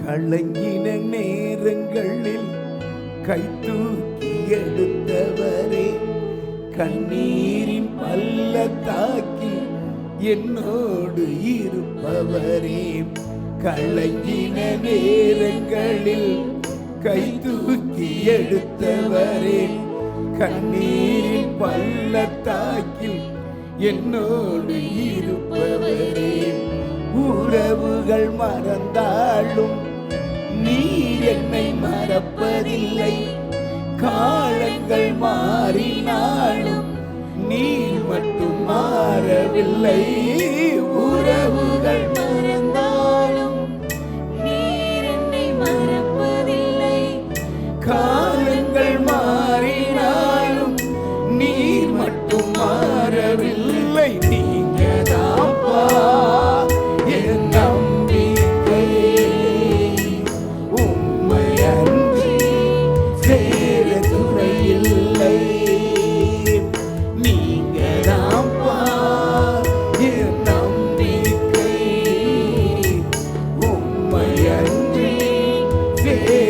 கலங்கின நேரங்களில் கை தூக்கி எடுத்தவரே, கண்ணீரின் பள்ளத்தாக்கி என்னோடு இருப்பவரே. கலங்கின நேரங்களில் கை தூக்கி எடுத்தவரே, கண்ணீரின் பள்ளத்தாக்கில் என்னோடு இருப்பவரே. உறவுகள் மறந்தாலும் நீர் என்னை மறப்பதில்லை, காலங்கள் மாறினாலும் நீர் மட்டும் மாறவில்லை. உறவுகள் மறந்தாலும் நீர் என்னை மறப்பதில்லை, காலங்கள் மாறினாலும் நீர் மட்டும் மாறவில்லை. நீங்க தான்ப்பா என் நம்பிக்கை, உம்மை அன்றி வேற துணை இல்லை. நீங்க தான்ப்பா என் நம்பிக்கை, உம்மை அன்றி வேற